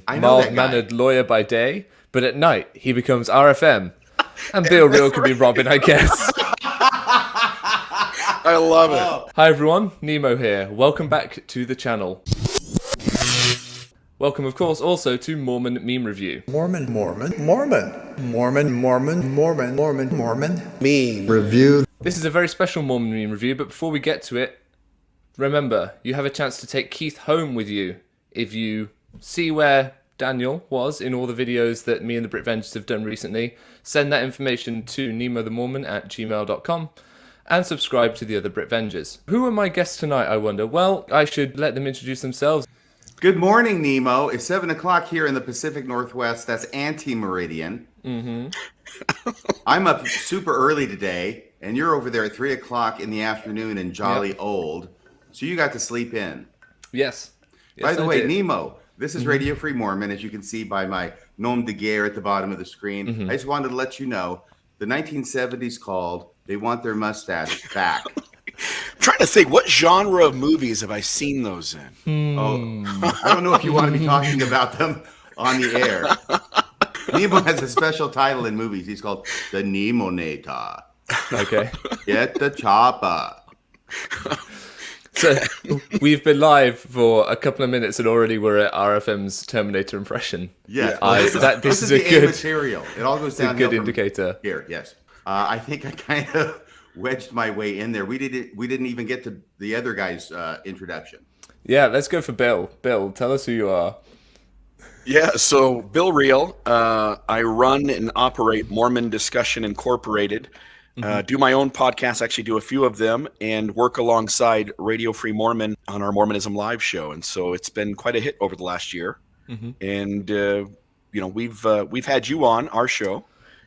I know that guy. Mild-mannered lawyer by day, but at night he becomes RFM. And Bill Reel could be Robin, I guess. I love it. Hi everyone, Nemo here. Welcome back to the channel. Welcome, of course, also to Mormon Meme Review. Mormon Meme review. This is a very special Mormon Meme Review, but before we get to it, remember, you have a chance to take Keith home with you if you see where Daniel was in all the videos that me and the Britvengers have done recently. Send that information to Nemo the Mormon at gmail.com and subscribe to the other Britvengers. Who are my guests tonight, I wonder? Well, I should let them introduce themselves. Good morning, Nemo. It's 7 o'clock here in the Pacific Northwest. That's anti-meridian. I'm up super early today, and you're over there at 3 o'clock in the afternoon and jolly old. So you got to sleep in. Yes. By the I way, did. Nemo, this is Radio Free Mormon, as you can see by my nom de guerre at the bottom of the screen. I just wanted to let you know, the 1970s called. They want their mustache back. I'm trying to think, what genre of movies have I seen those in? I don't know if you want to be talking about them on the air. Nemo has a special title in movies. He's called The Nemo-nator. Okay. Get the chopper. So we've been live for a couple of minutes and already we're at RFM's Terminator impression. Yes. This is the a good material. It all goes down. good indicator. Here, yes. I think I kind of wedged my way in there. We didn't even get to the other guy's introduction. Yeah, let's go for Bill. Bill, tell us who you are. Yeah, so Bill Reel. I run and operate Mormon Discussion Incorporated. Do my own podcast, actually do a few of them, and work alongside Radio Free Mormon on our Mormonism live show. And so it's been quite a hit over the last year. And we've had you on our show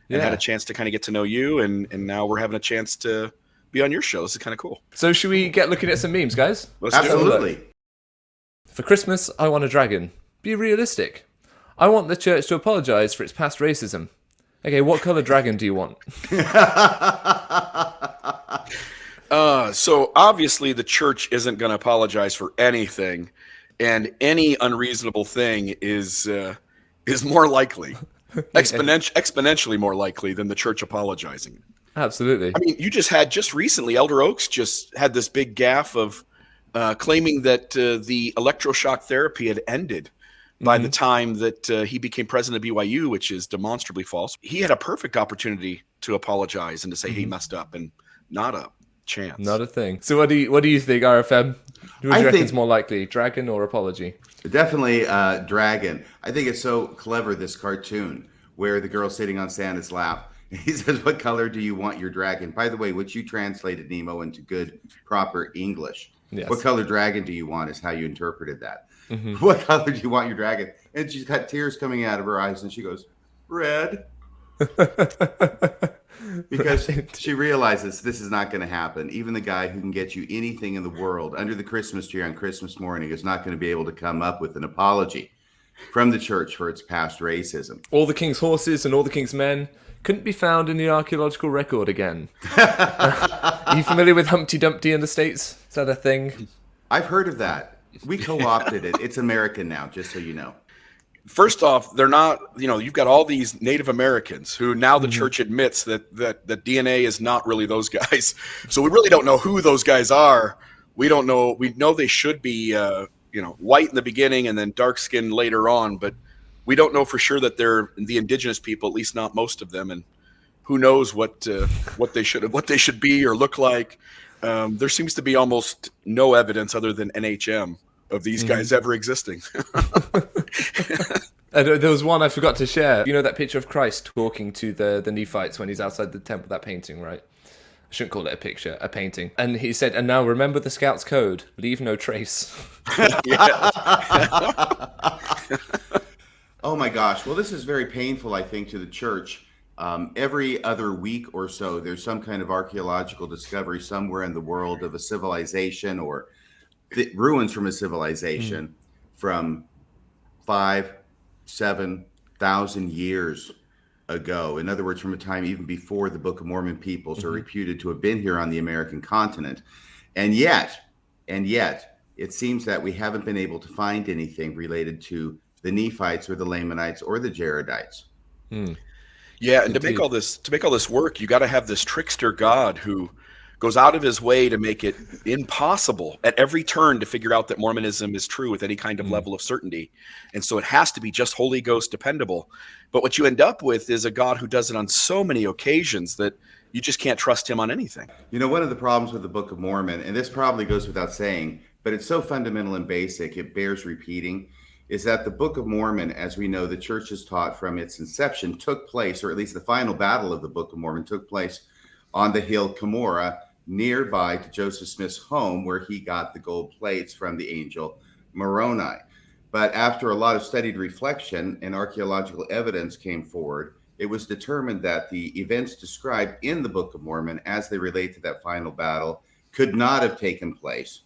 and had a chance to kind of get to know you, and now we're having a chance to be on your show. This is kind of cool. So should we get looking at some memes, guys? Let's do it. Absolutely. For Christmas, I want a dragon. Be realistic. I want the church to apologize for its past racism. Okay, what color dragon do you want? So obviously the church isn't going to apologize for anything, and any unreasonable thing is more likely, exponentially more likely than the church apologizing. Absolutely. I mean, just recently, Elder Oaks just had this big gaffe of claiming that the electroshock therapy had ended by the time that he became president of BYU, which is demonstrably false. He had a perfect opportunity to apologize and to say he messed up, and not a chance. Not a thing. So what do you think, RFM? Who do you reckon is more likely, dragon or apology? Definitely dragon. I think it's so clever, this cartoon, where the girl's sitting on Santa's lap. He says, "What color do you want your dragon?" By the way, which you translated, Nemo, into good, proper English. Yes. What color dragon do you want is how you interpreted that. What color do you want your dragon? And she's got tears coming out of her eyes, and she goes, "Red." Because she realizes this is not going to happen. Even the guy who can get you anything in the world under the Christmas tree on Christmas morning is not going to be able to come up with an apology from the church for its past racism. All the king's horses and all the king's men couldn't be found in the archaeological record again. Are you familiar with Humpty Dumpty in the States? Is that a thing? I've heard of that. We co-opted it. It's American now, just so you know. First off, they're not, you've got all these Native Americans who now the church admits that DNA is not really those guys. So we really don't know who those guys are. We don't know. We know they should be, white in the beginning and then dark skinned later on, but we don't know for sure that they're the indigenous people, at least not most of them. And who knows what they should be or look like. There seems to be almost no evidence other than NHM of these guys ever existing. There was one I forgot to share. You know that picture of Christ talking to the Nephites when he's outside the temple, that painting, right? I shouldn't call it a picture, a painting. And he said, "And now remember the Scout's code, leave no trace." Oh my gosh. Well, this is very painful, I think, to the church. Every other week or so, there's some kind of archaeological discovery somewhere in the world of a civilization or ruins from a civilization from 5,000-7,000 years ago. In other words, from a time even before the Book of Mormon peoples are reputed to have been here on the American continent. And yet, it seems that we haven't been able to find anything related to the Nephites or the Lamanites or the Jaredites. Yeah, and to make all this work, you got to have this trickster God who goes out of his way to make it impossible at every turn to figure out that Mormonism is true with any kind of level of certainty. And so it has to be just Holy Ghost dependable. But what you end up with is a God who does it on so many occasions that you just can't trust him on anything. You know, one of the problems with the Book of Mormon, and this probably goes without saying, but it's so fundamental and basic, it bears repeating, is that the Book of Mormon, as we know, the church has taught from its inception, took place, or at least the final battle of the Book of Mormon took place on the hill Cumorah, nearby to Joseph Smith's home, where he got the gold plates from the angel Moroni. But after a lot of studied reflection and archaeological evidence came forward, it was determined that the events described in the Book of Mormon as they relate to that final battle could not have taken place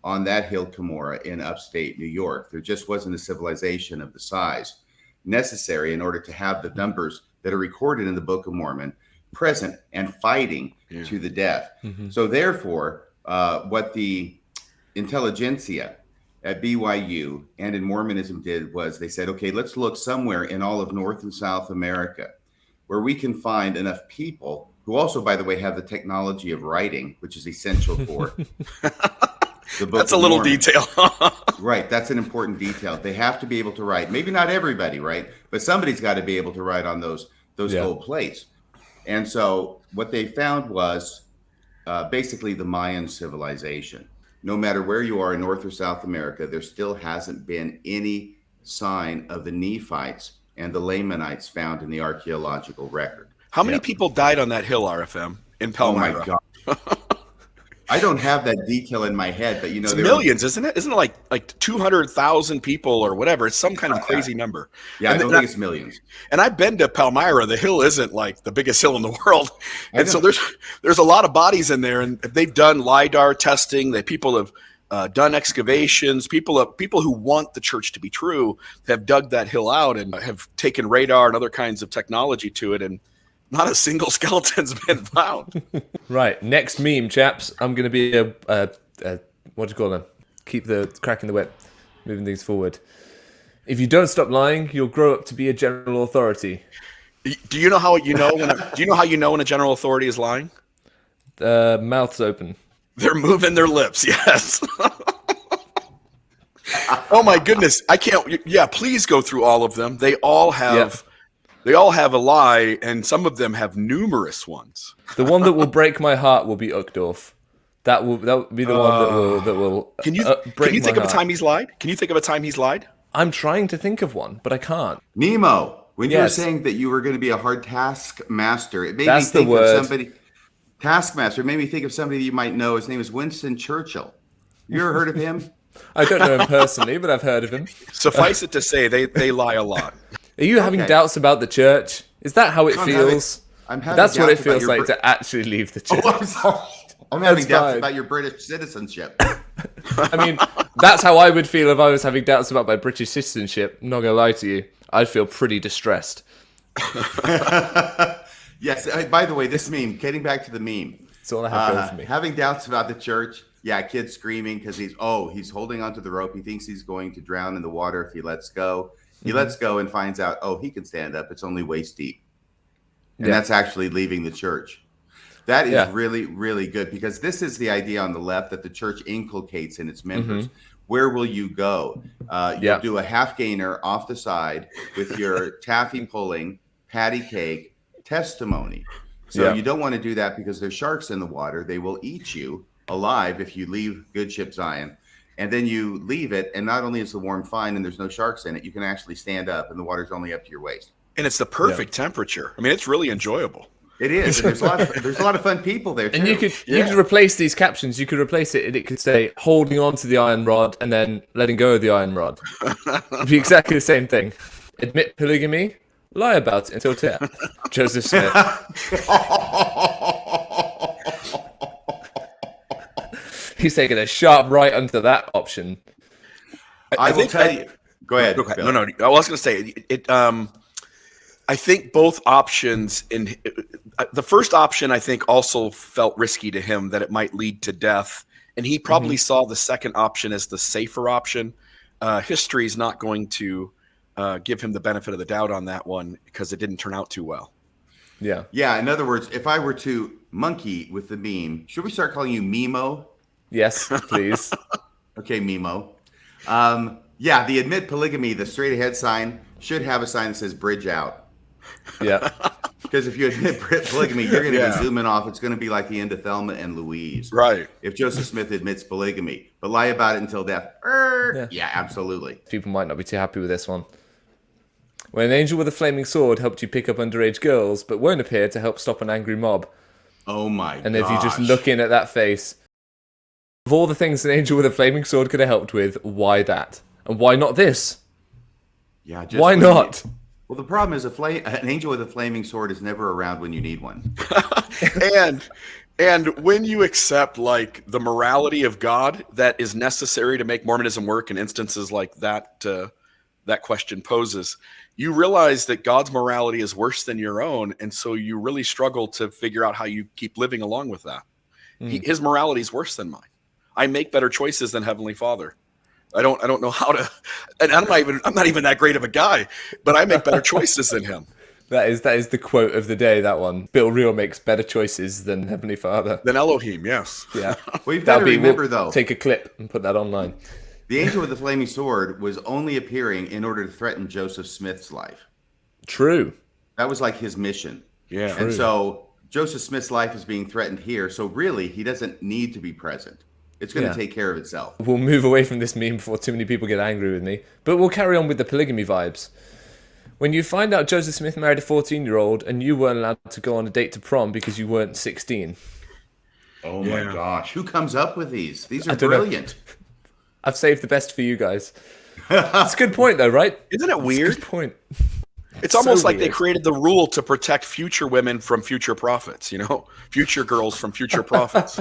on that hill Cumorah in upstate New York. There just wasn't a civilization of the size necessary in order to have the numbers that are recorded in the Book of Mormon present and fighting to the death. So therefore, what the intelligentsia at BYU and in Mormonism did was they said, okay, let's look somewhere in all of North and South America where we can find enough people who also, by the way, have the technology of writing, which is essential for the Book That's a of little Mormon. detail. Right. That's an important detail. They have to be able to write. Maybe not everybody, right? But somebody's got to be able to write on those gold plates. And so what they found was basically the Mayan civilization. No matter where you are in North or South America, there still hasn't been any sign of the Nephites and the Lamanites found in the archaeological record. How many people died on that hill, RFM, in Palmyra? Oh, my God. I don't have that detail in my head, but you know, It's millions, isn't it? Isn't it like 200,000 people or whatever? It's some kind of crazy number. Yeah, I don't think it's millions. And I've been to Palmyra. The hill isn't like the biggest hill in the world, and so there's a lot of bodies in there, and they've done LiDAR testing. People have done excavations. People who want the church to be true have dug that hill out and have taken radar and other kinds of technology to it, and not a single skeleton's been found. Right, next meme, chaps. I'm going to be what do you call them? Keep the crack in the whip, moving things forward. If you don't stop lying, you'll grow up to be a general authority. Do you know how you know when a general authority is lying? Mouths open. They're moving their lips. Yes. Oh my goodness! I can't. Yeah, please go through all of them. They all have. Yep. They all have a lie, and some of them have numerous ones. The one that will break my heart will be Uchtdorf. That will be the one that will. Can you break think my of a heart. time he's lied? Can you think of a time he's lied? I'm trying to think of one, but I can't. Nemo, when you were Yes. saying that you were going to be a hard taskmaster, it made That's me the think word. of somebody. Taskmaster it made me think of somebody you might know. His name is Winston Churchill. You ever heard of him? I don't know him personally, but I've heard of him. Suffice it to say, they lie a lot. Are you having Okay. doubts about the church? Is that how it I'm feels? having That's what it doubts about feels your like Brit- to actually leave the church. Oh, I'm sorry. I'm having That's doubts fine. about your British citizenship. I mean, that's how I would feel if I was having doubts about my British citizenship. I'm not going to lie to you. I'd feel pretty distressed. Yes. By the way, this meme, getting back to the meme. That's all I have going for me. Having doubts about the church. Yeah, kid screaming because he's holding onto the rope. He thinks he's going to drown in the water if he lets go. He lets go and finds out, he can stand up. It's only waist deep. And that's actually leaving the church. That is really, really good because this is the idea on the left that the church inculcates in its members. Where will you go? You'll do a half gainer off the side with your taffy pulling, patty cake testimony. So you don't want to do that because there's sharks in the water. They will eat you alive if you leave Good Ship Zion. And then you leave it, and not only is the warm fine and there's no sharks in it, you can actually stand up and the water's only up to your waist. And it's the perfect temperature. I mean, it's really enjoyable. It is. And there's a lot of fun people there too. And you could replace these captions. You could replace it, and it could say holding on to the iron rod and then letting go of the iron rod. It'd be exactly the same thing. Admit polygamy, lie about it until death. Joseph Smith. He's taking a sharp right onto that option. I will tell you. Go ahead. Okay. Bill. No. I was going to say it. I think both options the first option I think also felt risky to him that it might lead to death, and he probably saw the second option as the safer option. History is not going to give him the benefit of the doubt on that one because it didn't turn out too well. Yeah. Yeah, in other words, if I were to monkey with the meme, should we start calling you Memo? Yes, please. Okay, Memo. Yeah, the admit polygamy, the straight ahead sign should have a sign that says bridge out. Yeah. Because if you admit polygamy, you're going to Yeah. be zooming off. It's going to be like the end of Thelma and Louise. Right. If Joseph Smith admits polygamy, but lie about it until death. Yeah, absolutely. People might not be too happy with this one. When an angel with a flaming sword helped you pick up underage girls, but won't appear to help stop an angry mob. Oh my god. And if you just look in at that face, of all the things an angel with a flaming sword could have helped with, why that? And why not this? Yeah, just Why not? Well, the problem is an angel with a flaming sword is never around when you need one. And when you accept like the morality of God that is necessary to make Mormonism work in instances like that, that question poses, you realize that God's morality is worse than your own, and so you really struggle to figure out how you keep living along with that. His morality is worse than mine. I make better choices than Heavenly Father. I don't know how to, and I'm not even that great of a guy, but I make better choices than him. That is the quote of the day, that one. Bill Reel makes better choices than Heavenly Father. Than Elohim, yes. Yeah. Well, you've got to remember, though. Take a clip and put that online. The angel with the flaming sword was only appearing in order to threaten Joseph Smith's life. True. That was like his mission. Yeah. And so Joseph Smith's life is being threatened here. So really, he doesn't need to be present. It's going to take care of itself. We'll move away from this meme before too many people get angry with me. But we'll carry on with the polygamy vibes. When you find out Joseph Smith married a 14-year-old and you weren't allowed to go on a date to prom because you weren't 16. Oh my gosh. Who comes up with these? These are I don't know. brilliant. I've saved the best for you guys. It's a good point, though, right? Isn't it weird? It's a good point. It's almost so like they weird. created the rule to protect future women from future prophets, future girls from future prophets.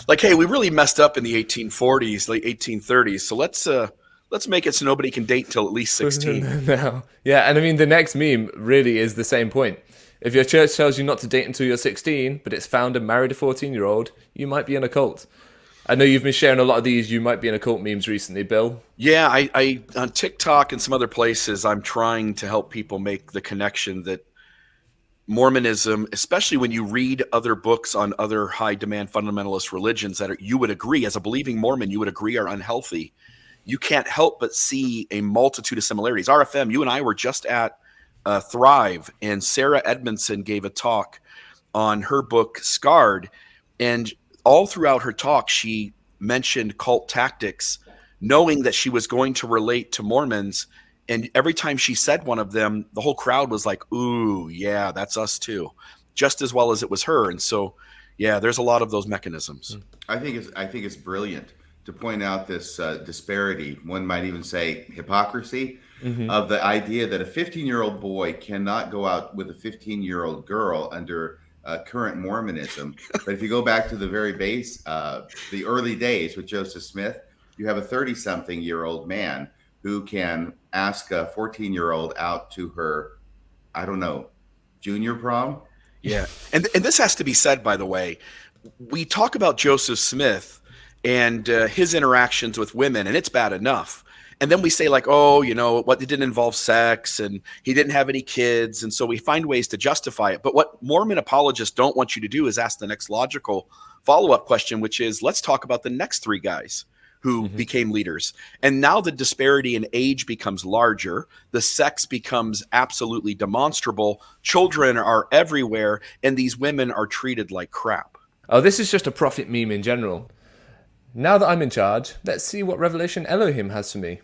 Like, hey, we really messed up in the 1840s, late 1830s, so let's make it so nobody can date till at least 16. No. Yeah, and I mean, the next meme really is the same point. If your church tells you not to date until you're 16, but it's found and married a 14-year-old, you might be in a cult. I know you've been sharing a lot of these you might be in a cult memes recently, Bill. Yeah, I on TikTok and some other places, I'm trying to help people make the connection that Mormonism, especially when you read other books on other high-demand fundamentalist religions that you would agree, as a believing Mormon, you would agree are unhealthy, you can't help but see a multitude of similarities. RFM, you and I were just at Thrive, and Sarah Edmondson gave a talk on her book, Scarred, and all throughout her talk, she mentioned cult tactics, knowing that she was going to relate to Mormons. And every time she said one of them, the whole crowd was like, ooh, yeah, that's us too, just as well as it was her. And so, yeah, there's a lot of those mechanisms. I think it's brilliant to point out this disparity. One might even say hypocrisy of the idea that a 15-year-old boy cannot go out with a 15-year-old girl under current Mormonism. But if you go back to the very base, the early days with Joseph Smith, you have a 30-something-year-old man who can ask a 14-year-old out to her, I don't know, junior prom? Yeah. And this has to be said, by the way. We talk about Joseph Smith and his interactions with women, and it's bad enough. And then we say like, oh, what, it didn't involve sex and he didn't have any kids. And so we find ways to justify it. But what Mormon apologists don't want you to do is ask the next logical follow-up question, which is, let's talk about the next three guys who became leaders. And now the disparity in age becomes larger. The sex becomes absolutely demonstrable. Children are everywhere. And these women are treated like crap. Oh, this is just a prophet meme in general. Now that I'm in charge, let's see what revelation Elohim has for me.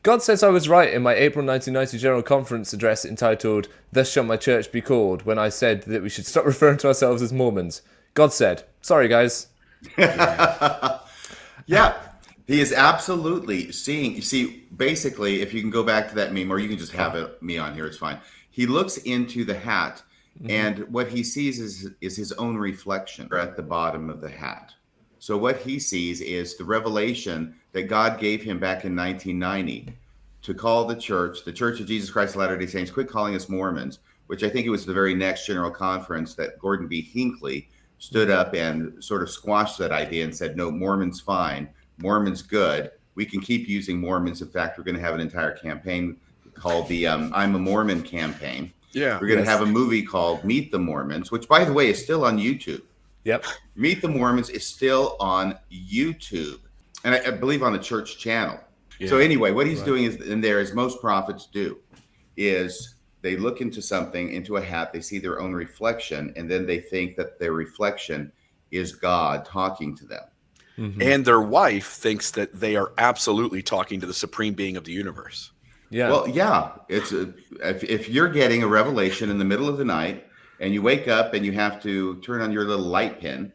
God says I was right in my April 1990 General Conference address entitled, "Thus shall my church be called," when I said that we should stop referring to ourselves as Mormons. God said, sorry guys. Yeah, he is absolutely seeing. You see, basically, if you can go back to that meme, or you can just have me on here, it's fine. He looks into the hat, and what he sees is his own reflection at the bottom of the hat. So what he sees is the revelation that God gave him back in 1990 to call the Church of Jesus Christ of Latter-day Saints, quit calling us Mormons, which I think it was the very next General Conference that Gordon B. Hinckley stood up and sort of squashed that idea and said, no, Mormon's fine, Mormon's good, we can keep using Mormons. In fact, we're going to have an entire campaign called the I'm a Mormon campaign. Yeah. We're going to have a movie called Meet the Mormons, which, by the way, is still on YouTube. Yep. Meet the Mormons is still on YouTube, and I believe on the church channel. Yeah. So anyway, what he's doing is, in there, as most prophets do, is they look into something, into a hat, they see their own reflection, and then they think that their reflection is God talking to them. Mm-hmm. And their wife thinks that they are absolutely talking to the supreme being of the universe. Yeah. Well, yeah. If you're getting a revelation in the middle of the night and you wake up and you have to turn on your little light pin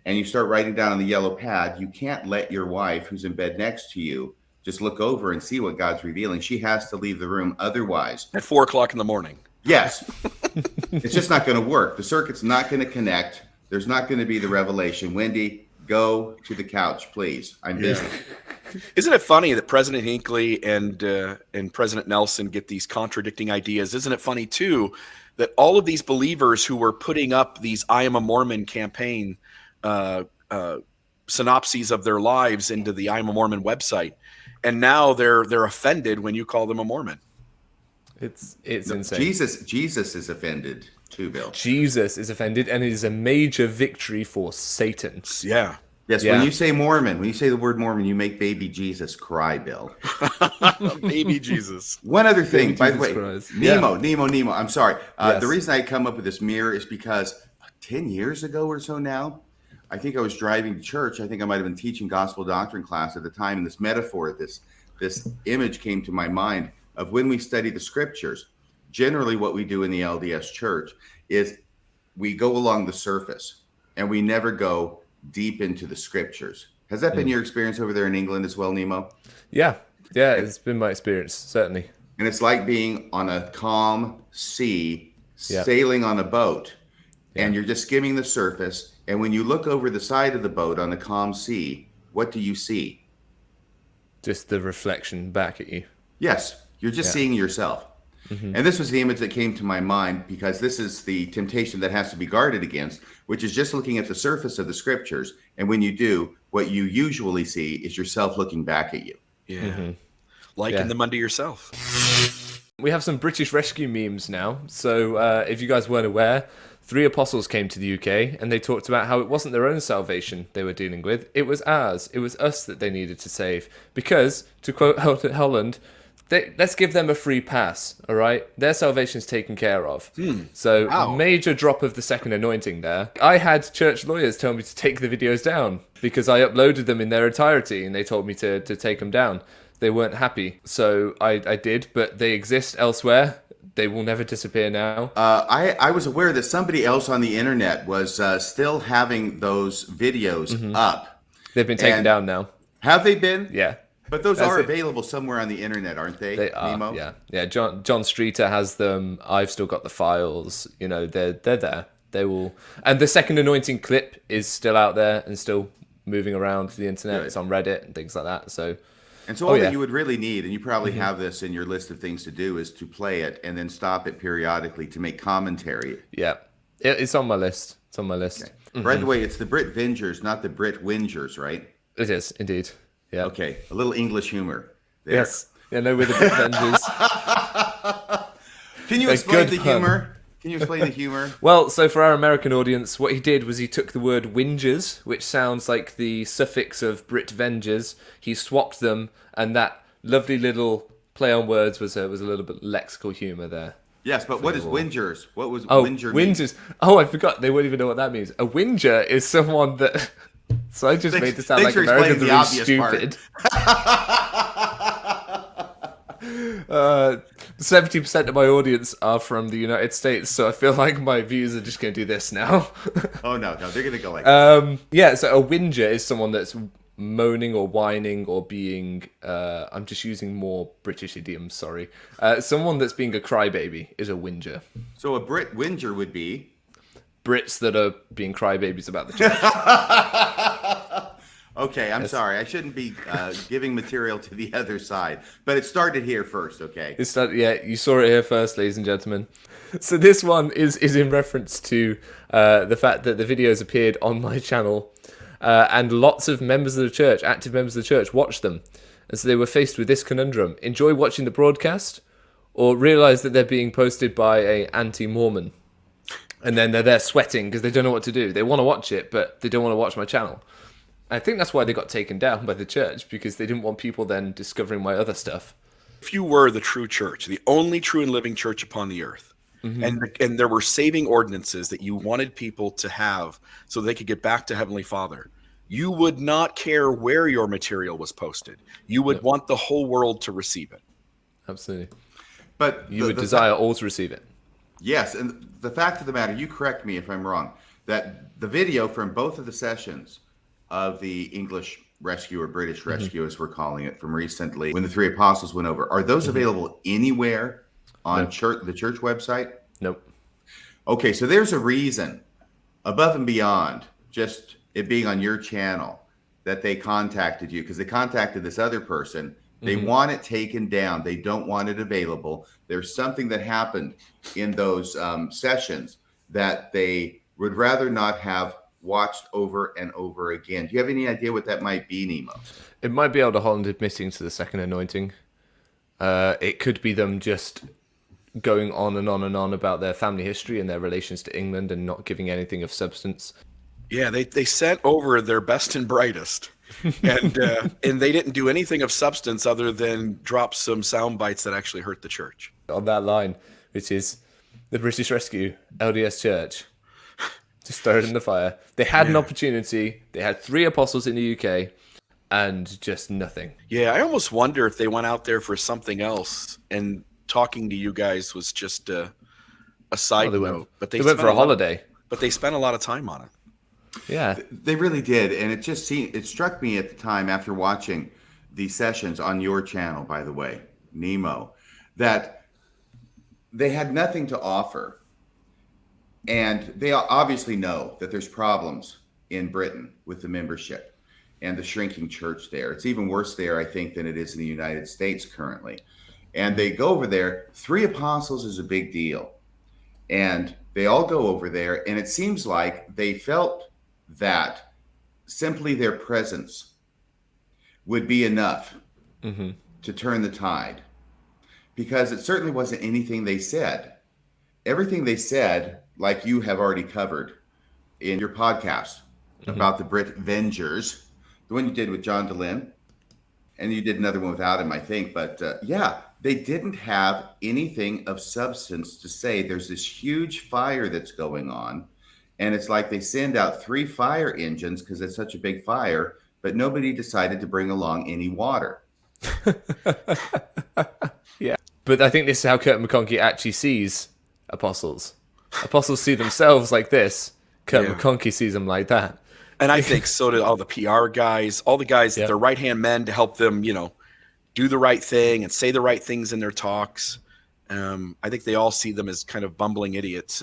and you start writing down on the yellow pad, you can't let your wife, who's in bed next to you, just look over and see what God's revealing. She has to leave the room. Otherwise, at 4 o'clock in the morning. Yes. It's just not going to work. The circuit's not going to connect. There's not going to be the revelation. Wendy, go to the couch, please. I'm busy. Isn't it funny that President Hinckley and President Nelson get these contradicting ideas? Isn't it funny, too, that all of these believers who were putting up these I Am a Mormon campaign synopses of their lives into the I Am a Mormon website, and now they're offended when you call them a Mormon? It's insane. Jesus is offended too, Bill. Jesus is offended, and it is a major victory for Satan. Yeah. Yes, yeah. When you say Mormon, when you say the word Mormon, you make baby Jesus cry, Bill. Baby Jesus. One other thing, by the way, Nemo. I'm sorry. Yes. The reason I come up with this mirror is because 10 years ago or so now, I think I was driving to church. I think I might have been teaching gospel doctrine class at the time, and this metaphor, this image came to my mind of when we study the scriptures. Generally, what we do in the LDS church is we go along the surface, and we never go deep into the scriptures. Has that been your experience over there in England as well, Nemo? Yeah, it's been my experience, certainly. And it's like being on a calm sea, sailing on a boat, and you're just skimming the surface. And when you look over the side of the boat on the calm sea, what do you see? Just the reflection back at you. Yes, you're just seeing yourself. Mm-hmm. And this was the image that came to my mind because this is the temptation that has to be guarded against, which is just looking at the surface of the scriptures. And when you do, what you usually see is yourself looking back at you. Yeah. Mm-hmm. Liken them unto yourself. We have some British rescue memes now. So if you guys weren't aware, 3 apostles came to the UK and they talked about how it wasn't their own salvation they were dealing with. It was ours. It was us that they needed to save. Because, to quote Holland, let's give them a free pass, all right? Their salvation's taken care of. So, major drop of the second anointing there. I had church lawyers tell me to take the videos down because I uploaded them in their entirety and they told me to take them down. They weren't happy. So I did, but they exist elsewhere. They will never disappear now. I was aware that somebody else on the internet was still having those videos up. They've been taken down now. Have they been? Yeah. But those are available somewhere on the internet, aren't they? They are, Nemo? yeah. John Streeter has them. I've still got the files. You know, they're there. They will. And the second anointing clip is still out there and still moving around the internet. Good. It's on Reddit and things like that. So all that you would really need, and you probably have this in your list of things to do, is to play it and then stop it periodically to make commentary. Yeah, it's on my list. It's on my list. Okay. By the way, it's the Brit Vengers, not the Brit Whingers, right? It is, indeed. Yeah. Okay, a little English humor there. Yes. Yeah, no, we're the Brit Vengers. Can you explain the humor? Can you explain the humor? Well, so for our American audience, what he did was he took the word whingers, which sounds like the suffix of Brit Vengers. He swapped them, and that lovely little play on words was a little bit lexical humor there. Yes, but what is whingers? What was whinger mean? Whingers. Oh, I forgot. They wouldn't even know what that means. A whinger is someone that... So I just made this sound like Americans are really stupid. 70% of my audience are from the United States, so I feel like my views are just going to do this now. Oh, no, they're going to go like this. Yeah, so a whinger is someone that's moaning or whining or being, I'm just using more British idioms, sorry. Someone that's being a crybaby is a whinger. So a Brit whinger would be? Brits that are being crybabies about the church. Okay, I'm sorry. I shouldn't be giving material to the other side. But it started here first, okay? You saw it here first, ladies and gentlemen. So this one is in reference to the fact that the videos appeared on my channel and lots of members of the church, active members of the church, watched them. And so they were faced with this conundrum: enjoy watching the broadcast, or realize that they're being posted by a anti-Mormon. And then they're there sweating because they don't know what to do. They want to watch it, but they don't want to watch my channel. I think that's why they got taken down by the church, because they didn't want people then discovering my other stuff. If you were the true church, the only true and living church upon the earth, and there were saving ordinances that you wanted people to have so they could get back to Heavenly Father, you would not care where your material was posted. You would want the whole world to receive it. Absolutely. But You would desire all to receive it. Yes, and the fact of the matter, you correct me if I'm wrong, that the video from both of the sessions of the English rescue or British rescue, as we're calling it, from recently when the three apostles went over, are those available anywhere on the church website? Nope. Okay, so there's a reason above and beyond just it being on your channel that they contacted you, because they contacted this other person. They want it taken down. They don't want it available. There's something that happened in those sessions that they would rather not have watched over and over again. Do you have any idea what that might be, Nemo? It might be Elder Holland admitting to the second anointing. It could be them just going on and on and on about their family history and their relations to England and not giving anything of substance. Yeah, they sent over their best and brightest, and they didn't do anything of substance other than drop some sound bites that actually hurt the church. On that line, which is the British Rescue, LDS Church, just throw it in the fire. They had an opportunity. They had 3 apostles in the UK and just nothing. Yeah, I almost wonder if they went out there for something else and talking to you guys was just a side note. But they went for a holiday. But they spent a lot of time on it. Yeah, they really did, and it struck me at the time after watching the sessions on your channel, by the way, Nemo, that they had nothing to offer, and they obviously know that there's problems in Britain with the membership and the shrinking church there. It's even worse there, I think, than it is in the United States currently. And they go over there. 3 apostles is a big deal, and they all go over there, and it seems like they felt that simply their presence would be enough to turn the tide, because it certainly wasn't anything they said. Everything they said, like you have already covered in your podcast about the Brit Vengers, the one you did with John DeLynn, and you did another one without him, I think. But they didn't have anything of substance to say. There's this huge fire that's going on. And it's like they send out 3 fire engines because it's such a big fire, but nobody decided to bring along any water. Yeah. But I think this is how Kurt McConkie actually sees apostles. Apostles see themselves like this. Kurt McConkie sees them like that. And I think so did all the PR guys, all the guys that they're right-hand men to help them, do the right thing and say the right things in their talks. I think they all see them as kind of bumbling idiots,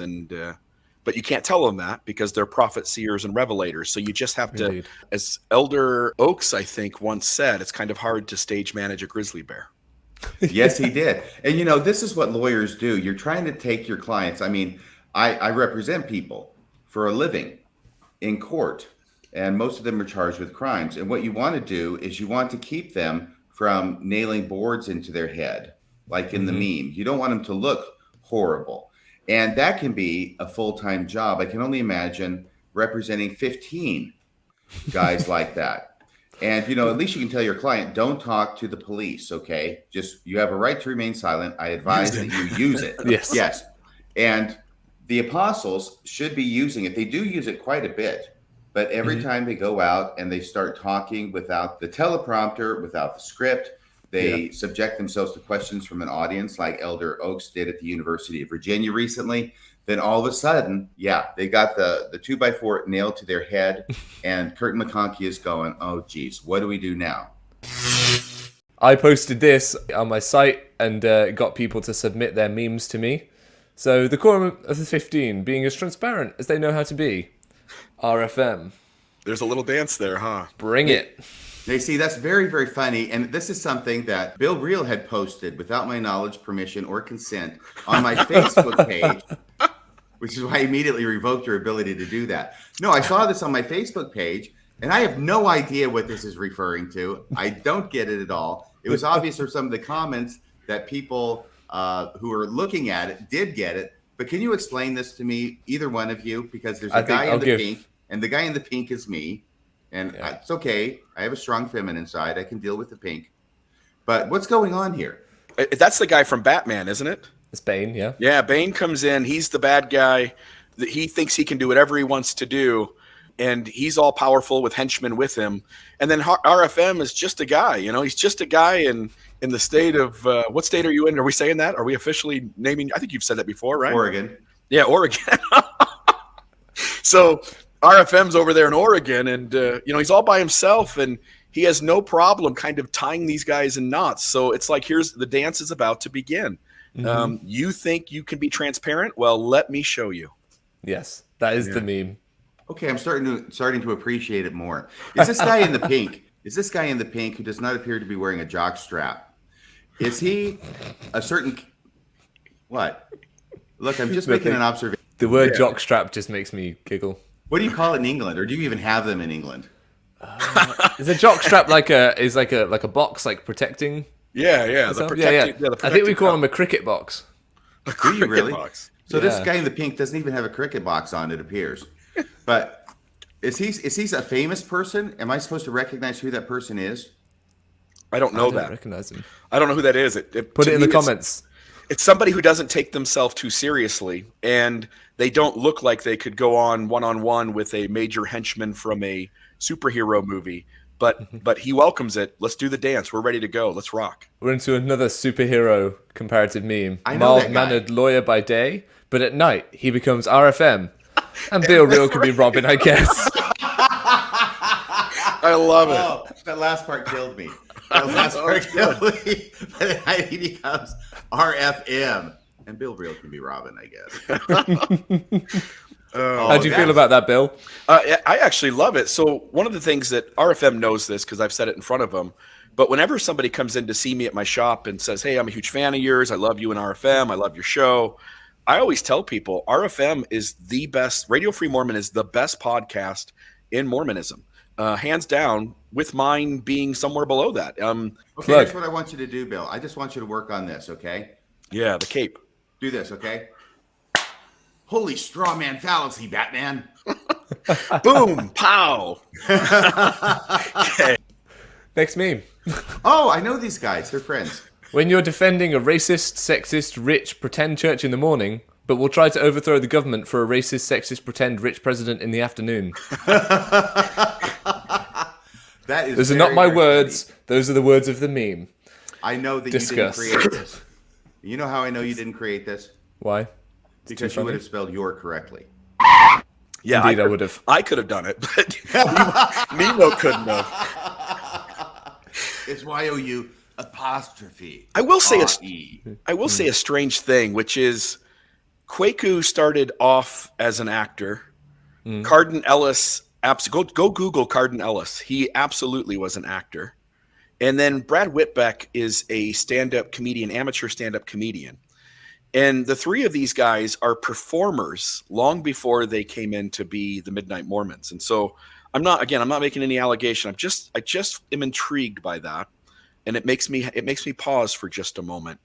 but you can't tell them that because they're prophet seers and revelators. So you just have to, as Elder Oaks, I think, once said, it's kind of hard to stage manage a grizzly bear. Yes, he did. And, this is what lawyers do. You're trying to take your clients. I mean, I represent people for a living in court, and most of them are charged with crimes. And what you want to do is you want to keep them from nailing boards into their head, like in the meme. You don't want them to look horrible. And that can be a full-time job. I can only imagine representing 15 guys like that. And, at least you can tell your client, don't talk to the police, okay? You have a right to remain silent. I advise that you use it. Yes. And the apostles should be using it. They do use it quite a bit. But every time they go out and they start talking without the teleprompter, without the script, they subject themselves to questions from an audience like Elder Oaks did at the University of Virginia recently. Then all of a sudden, they got the 2x4 nailed to their head, and Kurt McConkie is going, oh, geez, what do we do now? I posted this on my site and got people to submit their memes to me. So the quorum of the 15 being as transparent as they know how to be. RFM. There's a little dance there, huh? Bring it. They see, that's very, very funny. And this is something that Bill Reel had posted without my knowledge, permission, or consent on my Facebook page, which is why I immediately revoked your ability to do that. No, I saw this on my Facebook page, And I have no idea what this is referring to. I don't get it at all. It was obvious from some of the comments that people who are looking at it did get it. But can you explain this to me, either one of you? Because there's a guy in the pink, and the guy in the pink is me. And it's okay. I have a strong feminine side. I can deal with the pink. But what's going on here? That's the guy from Batman, isn't it? It's Bane, yeah. Yeah, Bane comes in. He's the bad guy. He thinks he can do whatever he wants to do. And he's all powerful with henchmen with him. And then RFM is just a guy. He's just a guy in the state of what state are you in? Are we saying that? Are we officially naming? I think you've said that before, right? Oregon. Yeah, Oregon. So RFM's over there in Oregon, and he's all by himself, and he has no problem kind of tying these guys in knots. So it's like, here's the dance is about to begin. Mm-hmm. You think you can be transparent? Well, let me show you. Yes, that is the meme. Okay, I'm starting to appreciate it more. Is this guy in the pink? Is this guy in the pink who does not appear to be wearing a jock strap? Is he a certain what? Look, I'm just making an observation. The word jock strap just makes me giggle. What do you call it in England, or do you even have them in England? Is a jock strap like a box, like protecting? Yeah. The protecting, I think we call them a cricket box. Do you really? Box. So this guy in the pink doesn't even have a cricket box on, it appears. But is he a famous person? Am I supposed to recognize who that person is? I don't know I that. recognize him. I don't know who that is. Put it in the comments. It's somebody who doesn't take themselves too seriously, and they don't look like they could go on one-on-one with a major henchman from a superhero movie. But he welcomes it. Let's do the dance. We're ready to go. Let's rock. We're into another superhero comparative meme. Mild-mannered lawyer by day, but at night he becomes RFM. And Bill Reel could be Robin, I guess. I love it. Oh, that last part killed me. That last part killed me. But at night he becomes RFM. And Bill Reel can be Robin, I guess. How do you feel about that, Bill? I actually love it. So one of the things that RFM knows this, because I've said it in front of him, but whenever somebody comes in to see me at my shop and says, hey, I'm a huge fan of yours. I love you and RFM. I love your show. I always tell people RFM is the best. Radio Free Mormon is the best podcast in Mormonism. Hands down, with mine being somewhere below that. Okay, here's what I want you to do, Bill. I just want you to work on this, okay? Yeah, the cape. Do this, okay? Holy straw man fallacy, Batman. Boom, pow. Okay. Next meme. Oh, I know these guys. They're friends. When you're defending a racist, sexist, rich, pretend church in the morning, but will try to overthrow the government for a racist, sexist, pretend rich president in the afternoon. That is Those are not my words. Funny. Those are the words of the meme. I know that Discuss. You didn't create this. You know how I know you didn't create this? Why? Because you would have spelled your correctly. Yeah, indeed, I would have. I could have done it, but Nemo couldn't have. It's YOU apostrophe. I will say a strange thing, which is Kwaku started off as an actor. Carden Ellis, go Google Carden Ellis. He absolutely was an actor. And then Brad Whitbeck is a stand-up comedian, amateur stand-up comedian. And the three of these guys are performers long before they came in to be the Midnight Mormons. And so I'm not making any allegation. I just am intrigued by that. And it makes me pause for just a moment.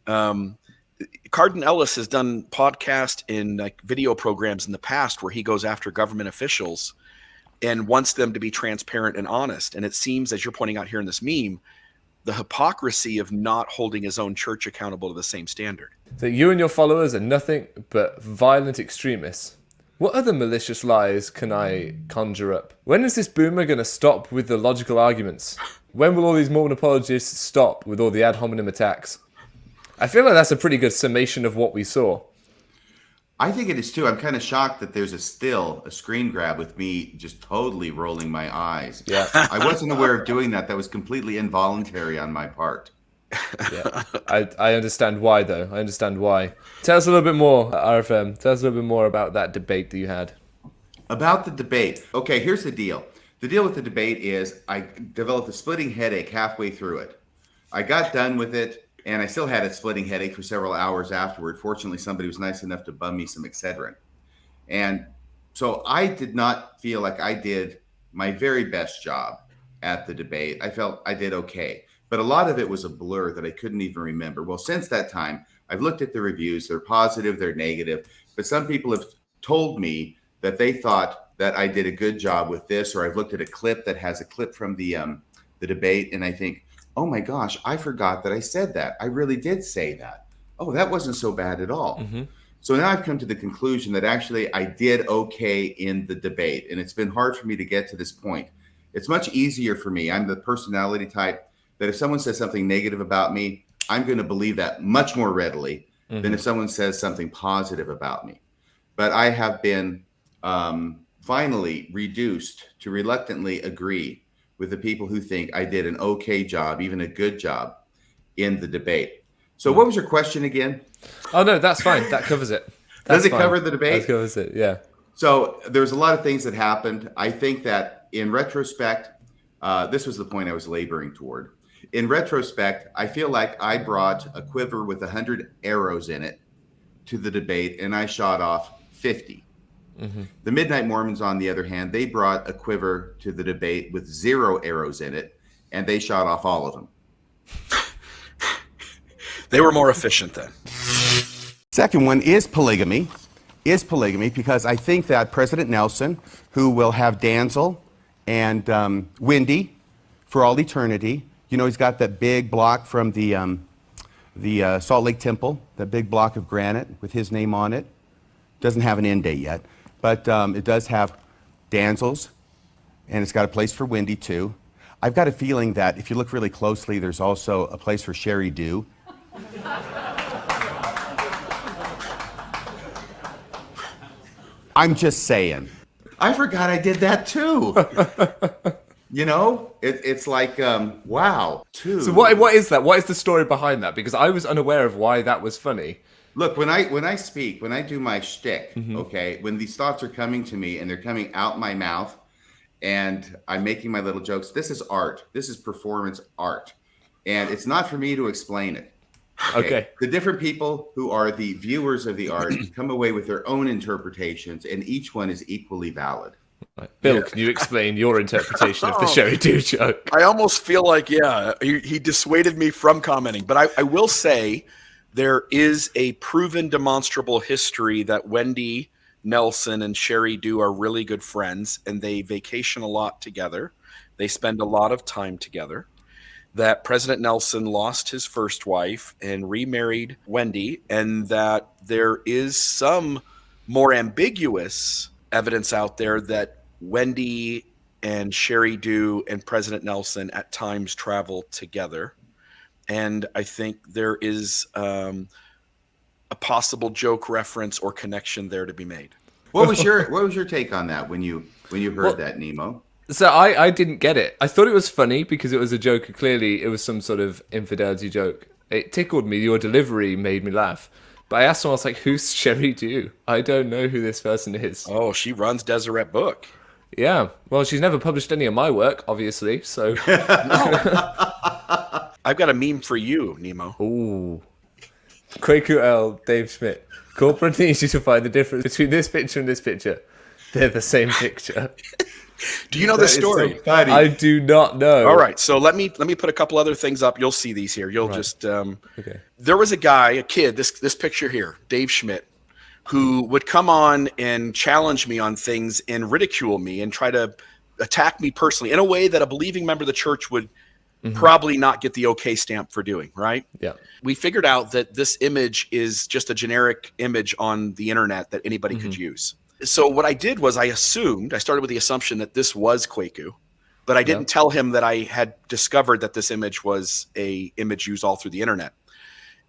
Carden Ellis has done podcast and like video programs in the past where he goes after government officials and wants them to be transparent and honest. And it seems, as you're pointing out here in this meme, the hypocrisy of not holding his own church accountable to the same standard. So you and your followers are nothing but violent extremists. What other malicious lies can I conjure up? When is this boomer going to stop with the logical arguments? When will all these Mormon apologists stop with all the ad hominem attacks? I feel like that's a pretty good summation of what we saw. I think it is too. I'm kind of shocked that there's a screen grab with me just totally rolling my eyes. Yeah. I wasn't aware of doing that. That was completely involuntary on my part. Yeah. I understand why, though. I understand why. Tell us a little bit more, RFM. Tell us a little bit more about that debate that you had. About the debate. Okay, here's the deal. The deal with the debate is I developed a splitting headache halfway through it. I got done with it. And I still had a splitting headache for several hours afterward. Fortunately, somebody was nice enough to bum me some Excedrin. And so I did not feel like I did my very best job at the debate. I felt I did okay, but a lot of it was a blur that I couldn't even remember. Well, since that time, I've looked at the reviews. They're positive, they're negative, but some people have told me that they thought that I did a good job with this, or I've looked at a clip that has a clip from the debate, and I think, oh my gosh, I forgot that I said that. I really did say that. Oh, that wasn't so bad at all. Mm-hmm. So now I've come to the conclusion that actually I did okay in the debate, and it's been hard for me to get to this point. It's much easier for me. I'm the personality type that if someone says something negative about me, I'm going to believe that much more readily than if someone says something positive about me. But I have been finally reduced to reluctantly agree with the people who think I did an okay job, even a good job in the debate. So what was your question again? Oh, no, that's fine. That covers it. Does it cover the debate? That covers it, yeah. So there's a lot of things that happened. I think that in retrospect, this was the point I was laboring toward. In retrospect, I feel like I brought a quiver with 100 arrows in it to the debate, and I shot off 50. Mm-hmm. The Midnight Mormons, on the other hand, they brought a quiver to the debate with 0 arrows in it, and they shot off all of them. They were more efficient then. Second one is polygamy. Because I think that President Nelson, who will have Danzel and Wendy for all eternity, you know, he's got that big block from the Salt Lake Temple, that big block of granite with his name on it. Doesn't have an end date yet, but it does have Danzel's, and it's got a place for Wendy too. I've got a feeling that if you look really closely, there's also a place for Sherry Dew. I'm just saying. I forgot I did that too. You know, it's like, wow, too. So what is that? What is the story behind that? Because I was unaware of why that was funny. Look, when I speak, when I do my shtick, okay, when these thoughts are coming to me and they're coming out my mouth and I'm making my little jokes, this is art. This is performance art. And it's not for me to explain it. Okay. The different people who are the viewers of the art come away with their own interpretations, and each one is equally valid. Right. Bill, can you explain your interpretation of the Sherry Dew joke? I almost feel like, he dissuaded me from commenting. But I will say there is a proven demonstrable history that Wendy Nelson and Sherry Dew are really good friends, and they vacation a lot together. They spend a lot of time together. That President Nelson lost his first wife and remarried Wendy, and that there is some more ambiguous evidence out there that Wendy and Sherry Dew and President Nelson at times travel together. And I think there is a possible joke reference or connection there to be made. What was your take on that when you heard that, Nemo? So I didn't get it. I thought it was funny because it was a joke. Clearly, it was some sort of infidelity joke. It tickled me. Your delivery made me laugh. But I asked him, I was like, who's Sherry Dew? I don't know who this person is. Oh, she runs Deseret Book. Yeah. Well, she's never published any of my work, obviously. So I've got a meme for you, Nemo. Ooh. Quaku L, Dave Schmidt. Corporate needs you to find the difference between this picture and this picture. They're the same picture. Do you know this story? So funny. I do not know. All right, so let me put a couple other things up. You'll see these here. You'll just okay. There was a kid, this picture here, Dave Schmidt, who would come on and challenge me on things and ridicule me and try to attack me personally in a way that a believing member of the church would probably not get the okay stamp for doing, right? Yeah. We figured out that this image is just a generic image on the internet that anybody could use. So what I did was I started with the assumption that this was Quaku, but I didn't tell him that I had discovered that this image was a image used all through the internet.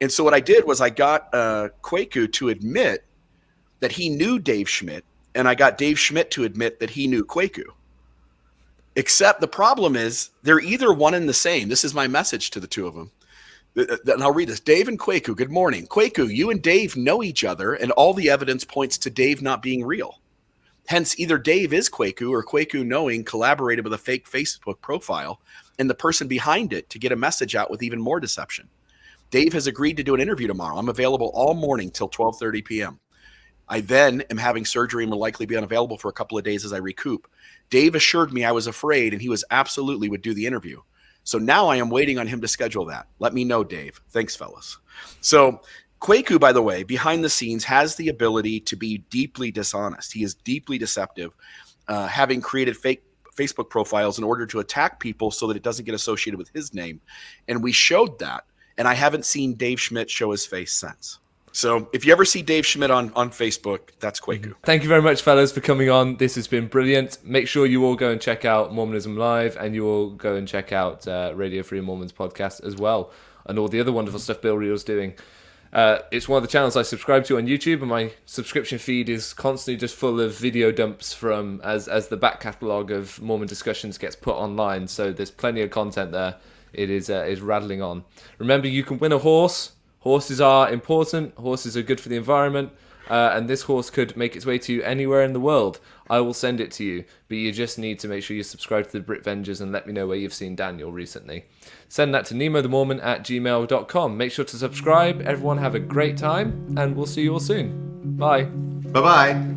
And so what I did was I got Quaku to admit that he knew Dave Schmidt, and I got Dave Schmidt to admit that he knew Quaku. Except the problem is they're either one and the same. This is my message to the two of them. And I'll read this. Dave and Quaku, good morning. Quaku, you and Dave know each other, and all the evidence points to Dave not being real. Hence, either Dave is Quaku or Quaku, knowing, collaborated with a fake Facebook profile and the person behind it to get a message out with even more deception. Dave has agreed to do an interview tomorrow. I'm available all morning till 12:30 p.m. I then am having surgery and will likely be unavailable for a couple of days as I recoup. Dave assured me I was afraid, and he was absolutely would do the interview. So now I am waiting on him to schedule that. Let me know, Dave. Thanks, fellas. So Kwaku, by the way, behind the scenes has the ability to be deeply dishonest. He is deeply deceptive, having created fake Facebook profiles in order to attack people so that it doesn't get associated with his name. And we showed that. And I haven't seen Dave Schmidt show his face since. So if you ever see Dave Schmidt on Facebook, that's Kwaku. Thank you very much, fellas, for coming on. This has been brilliant. Make sure you all go and check out Mormonism Live, and you all go and check out Radio Free Mormons podcast as well, and all the other wonderful stuff Bill Reel's doing. It's one of the channels I subscribe to on YouTube, and my subscription feed is constantly just full of video dumps from as the back catalogue of Mormon discussions gets put online. So there's plenty of content there. It is rattling on. Remember, you can win a horse. Horses are important. Horses are good for the environment. And this horse could make its way to you anywhere in the world. I will send it to you. But you just need to make sure you subscribe to the Brit Vengers and let me know where you've seen Daniel recently. Send that to nemothemormon@gmail.com. Make sure to subscribe. Everyone have a great time. And we'll see you all soon. Bye. Bye-bye.